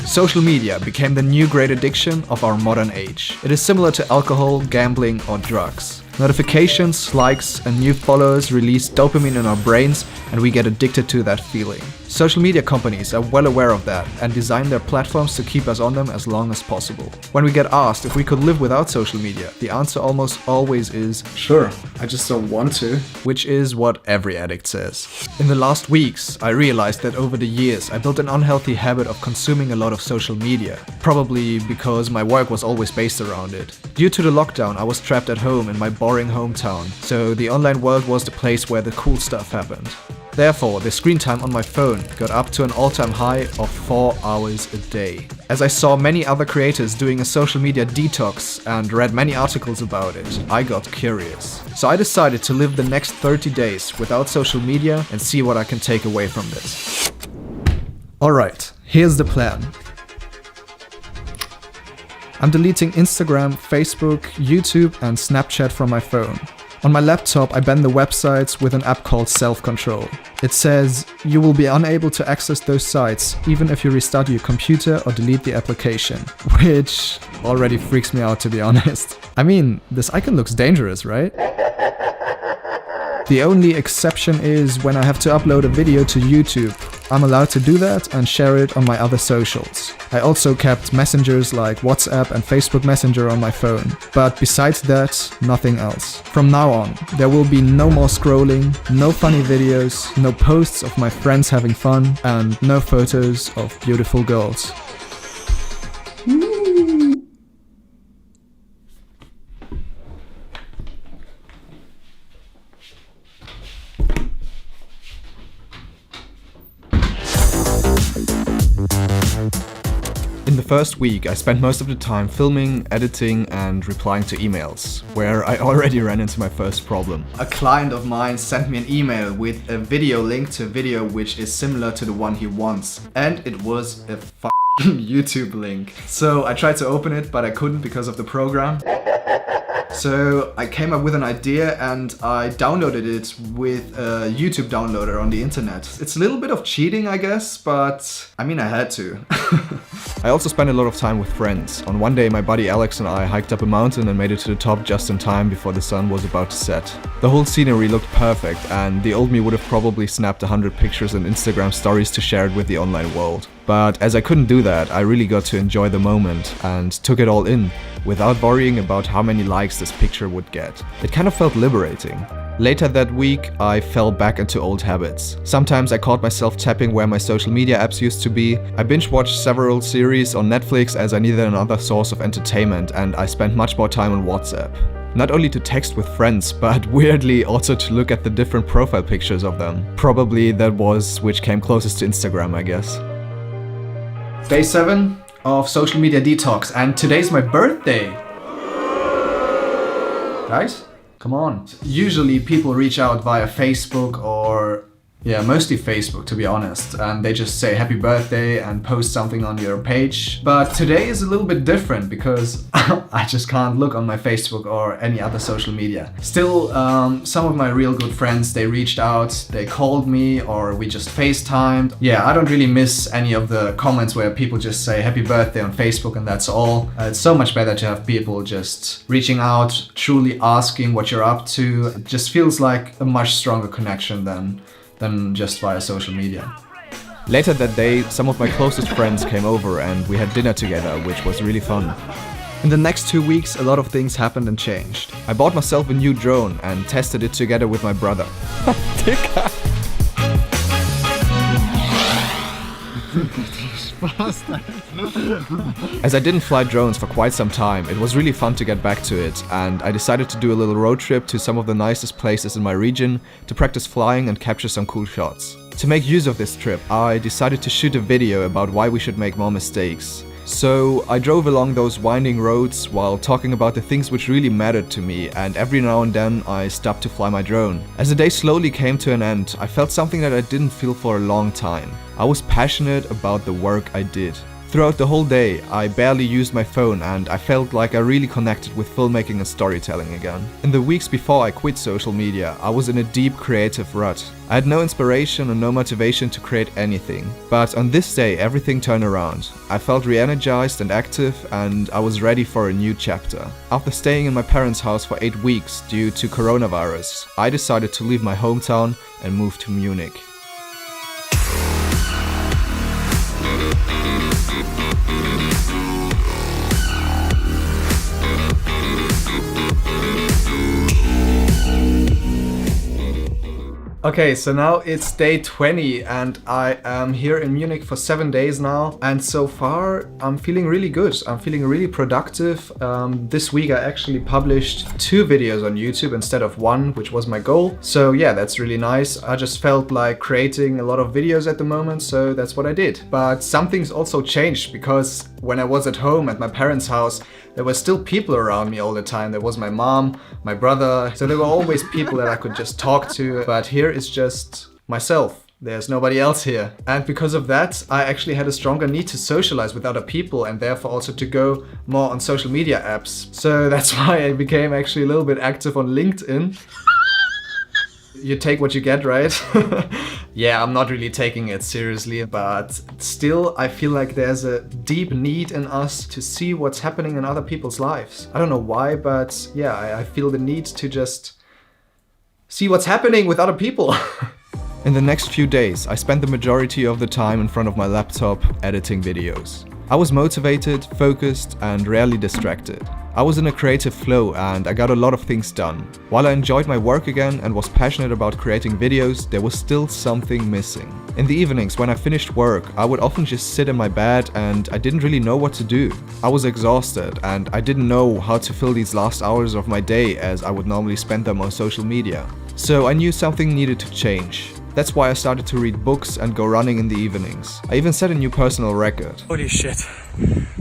Social media became the new great addiction of our modern age. It is similar to alcohol, gambling, or drugs. Notifications, likes, and new followers release dopamine in our brains, and we get addicted to that feeling. Social media companies are well aware of that and design their platforms to keep us on them as long as possible. When we get asked if we could live without social media, the answer almost always is, sure, I just don't want to, which is what every addict says. In the last weeks, I realized that over the years, I built an unhealthy habit of consuming a lot of social media, probably because my work was always based around it. Due to the lockdown, I was trapped at home in my boring hometown, so the online world was the place where the cool stuff happened. Therefore, the screen time on my phone got up to an all-time high of 4 hours a day. As I saw many other creators doing a social media detox and read many articles about it, I got curious. So I decided to live the next 30 days without social media and see what I can take away from this. Alright, here's the plan. I'm deleting Instagram, Facebook, YouTube, and Snapchat from my phone. On my laptop, I ban the websites with an app called Self-Control. It says, you will be unable to access those sites even if you restart your computer or delete the application. Which already freaks me out, to be honest. I mean, this icon looks dangerous, right? The only exception is when I have to upload a video to YouTube. I'm allowed to do that and share it on my other socials. I also kept messengers like WhatsApp and Facebook Messenger on my phone. But besides that, nothing else. From now on, there will be no more scrolling, no funny videos, no posts of my friends having fun, and no photos of beautiful girls. In the first week, I spent most of the time filming, editing, and replying to emails, where I already ran into my first problem. A client of mine sent me an email with a video link to a video which is similar to the one he wants, and it was a YouTube link. So I tried to open it, but I couldn't because of the program. So I came up with an idea and I downloaded it with a YouTube downloader on the internet. It's a little bit of cheating, I guess, but I mean, I had to. I also spent a lot of time with friends. On one day, my buddy Alex and I hiked up a mountain and made it to the top just in time before the sun was about to set. The whole scenery looked perfect, and the old me would have probably snapped 100 pictures and Instagram stories to share it with the online world. But as I couldn't do that, I really got to enjoy the moment and took it all in, without worrying about how many likes this picture would get. It kind of felt liberating. Later that week, I fell back into old habits. Sometimes I caught myself tapping where my social media apps used to be. I binge-watched several series on Netflix as I needed another source of entertainment, and I spent much more time on WhatsApp. Not only to text with friends, but weirdly also to look at the different profile pictures of them. Probably that was which came closest to Instagram, I guess. Day 7 of social media detox, and today's my birthday. Guys, come on. Usually people reach out via Facebook or mostly Facebook, to be honest, and they just say happy birthday and post something on your page. But today is a little bit different because I just can't look on my Facebook or any other social media. Still, some of my real good friends, they reached out, they called me, or we just FaceTimed. Yeah, I don't really miss any of the comments where people just say happy birthday on Facebook and that's all. It's so much better to have people just reaching out, truly asking what you're up to. It just feels like a much stronger connection than just via social media. Later that day, some of my closest friends came over and we had dinner together, which was really fun. In the next 2 weeks, a lot of things happened and changed. I bought myself a new drone and tested it together with my brother. As I didn't fly drones for quite some time, it was really fun to get back to it, and I decided to do a little road trip to some of the nicest places in my region to practice flying and capture some cool shots. To make use of this trip, I decided to shoot a video about why we should make more mistakes. So I drove along those winding roads while talking about the things which really mattered to me, and every now and then I stopped to fly my drone. As the day slowly came to an end, I felt something that I didn't feel for a long time. I was passionate about the work I did. Throughout the whole day, I barely used my phone and I felt like I really connected with filmmaking and storytelling again. In the weeks before I quit social media, I was in a deep creative rut. I had no inspiration and no motivation to create anything. But on this day, everything turned around. I felt re-energized and active, and I was ready for a new chapter. After staying in my parents' house for 8 weeks due to coronavirus, I decided to leave my hometown and move to Munich. Okay, so now it's day 20 and I am here in Munich for 7 days now, and so far I'm feeling really good. I'm feeling really productive. This week I actually published 2 videos on YouTube instead of 1, which was my goal. So yeah, that's really nice. I just felt like creating a lot of videos at the moment, so that's what I did. But something's also changed, because when I was at home at my parents' house, there were still people around me all the time. There was my mom, my brother, so there were always people that I could just talk to. But here it's just myself. There's nobody else here. And because of that, I actually had a stronger need to socialize with other people, and therefore also to go more on social media apps. So that's why I became actually a little bit active on LinkedIn. You take what you get, right? Yeah, I'm not really taking it seriously, but still I feel like there's a deep need in us to see what's happening in other people's lives. I don't know why, but yeah, I feel the need to just see what's happening with other people. In the next few days, I spent the majority of the time in front of my laptop editing videos. I was motivated, focused, and rarely distracted. I was in a creative flow and I got a lot of things done. While I enjoyed my work again and was passionate about creating videos, there was still something missing. In the evenings when I finished work, I would often just sit in my bed and I didn't really know what to do. I was exhausted and I didn't know how to fill these last hours of my day, as I would normally spend them on social media. So I knew something needed to change. That's why I started to read books and go running in the evenings. I even set a new personal record. Holy shit.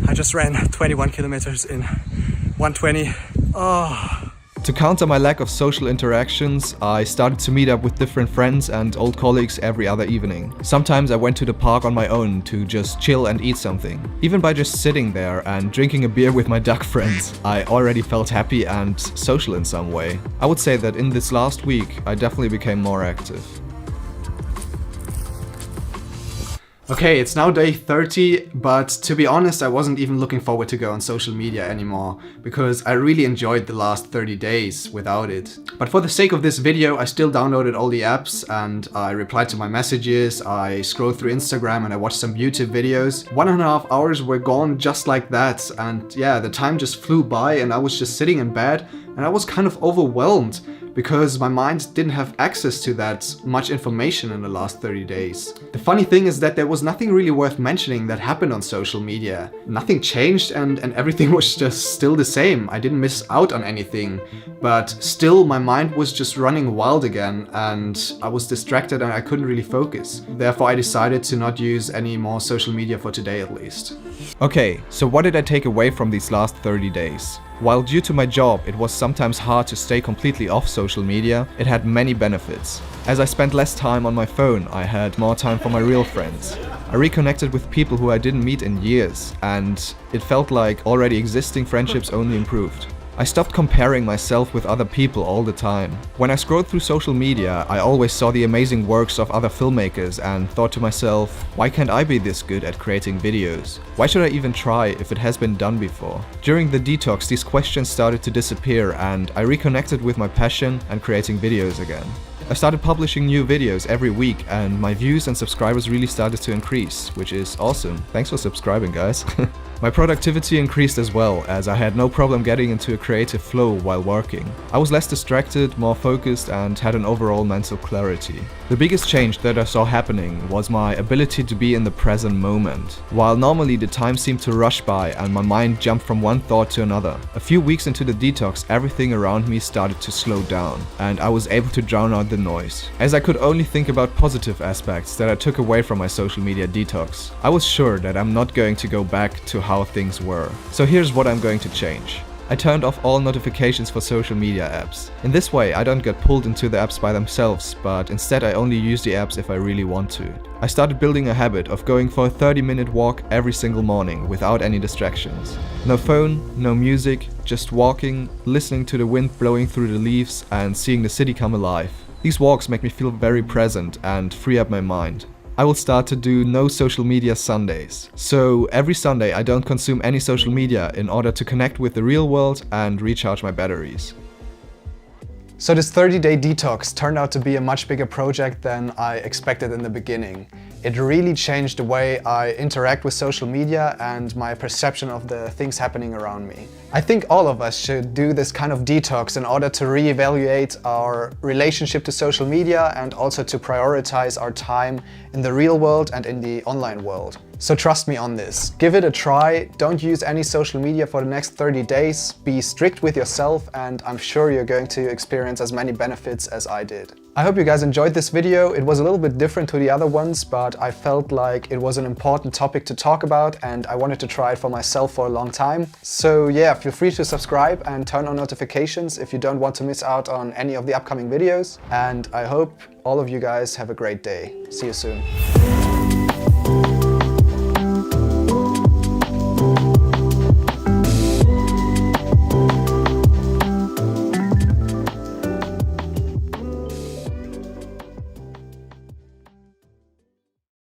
I just ran 21 kilometers in 120. Oh. To counter my lack of social interactions, I started to meet up with different friends and old colleagues every other evening. Sometimes I went to the park on my own to just chill and eat something. Even by just sitting there and drinking a beer with my duck friends, I already felt happy and social in some way. I would say that in this last week, I definitely became more active. Okay, it's now day 30, but to be honest, I wasn't even looking forward to go on social media anymore, because I really enjoyed the last 30 days without it. But for the sake of this video, I still downloaded all the apps and I replied to my messages, I scrolled through Instagram and I watched some YouTube videos. 1.5 hours were gone just like that, and yeah, the time just flew by and I was just sitting in bed and I was kind of overwhelmed, because my mind didn't have access to that much information in the last 30 days. The funny thing is that there was nothing really worth mentioning that happened on social media. Nothing changed and everything was just still the same. I didn't miss out on anything, but still my mind was just running wild again and I was distracted and I couldn't really focus. Therefore I decided to not use any more social media for today at least. Okay, so what did I take away from these last 30 days? While due to my job it was sometimes hard to stay completely off social media, it had many benefits. As I spent less time on my phone, I had more time for my real friends. I reconnected with people who I didn't meet in years, and it felt like already existing friendships only improved. I stopped comparing myself with other people all the time. When I scrolled through social media, I always saw the amazing works of other filmmakers and thought to myself, why can't I be this good at creating videos? Why should I even try if it has been done before? During the detox, these questions started to disappear and I reconnected with my passion and creating videos again. I started publishing new videos every week and my views and subscribers really started to increase, which is awesome. Thanks for subscribing, guys. My productivity increased as well, as I had no problem getting into a creative flow while working. I was less distracted, more focused, and had an overall mental clarity. The biggest change that I saw happening was my ability to be in the present moment. While normally the time seemed to rush by and my mind jumped from one thought to another, a few weeks into the detox, everything around me started to slow down, and I was able to drown out the noise. As I could only think about positive aspects that I took away from my social media detox, I was sure that I'm not going to go back to how things were. So here's what I'm going to change. I turned off all notifications for social media apps. In this way, I don't get pulled into the apps by themselves, but instead I only use the apps if I really want to. I started building a habit of going for a 30-minute walk every single morning without any distractions. No phone, no music, just walking, listening to the wind blowing through the leaves and seeing the city come alive. These walks make me feel very present and free up my mind. I will start to do no social media Sundays. So every Sunday I don't consume any social media in order to connect with the real world and recharge my batteries. So this 30-day detox turned out to be a much bigger project than I expected in the beginning. It really changed the way I interact with social media and my perception of the things happening around me. I think all of us should do this kind of detox in order to reevaluate our relationship to social media and also to prioritize our time in the real world and in the online world. So trust me on this. Give it a try. Don't use any social media for the next 30 days. Be strict with yourself, and I'm sure you're going to experience as many benefits as I did. I hope you guys enjoyed this video. It was a little bit different to the other ones, but I felt like it was an important topic to talk about and I wanted to try it for myself for a long time. So yeah, feel free to subscribe and turn on notifications if you don't want to miss out on any of the upcoming videos. And I hope all of you guys have a great day. See you soon.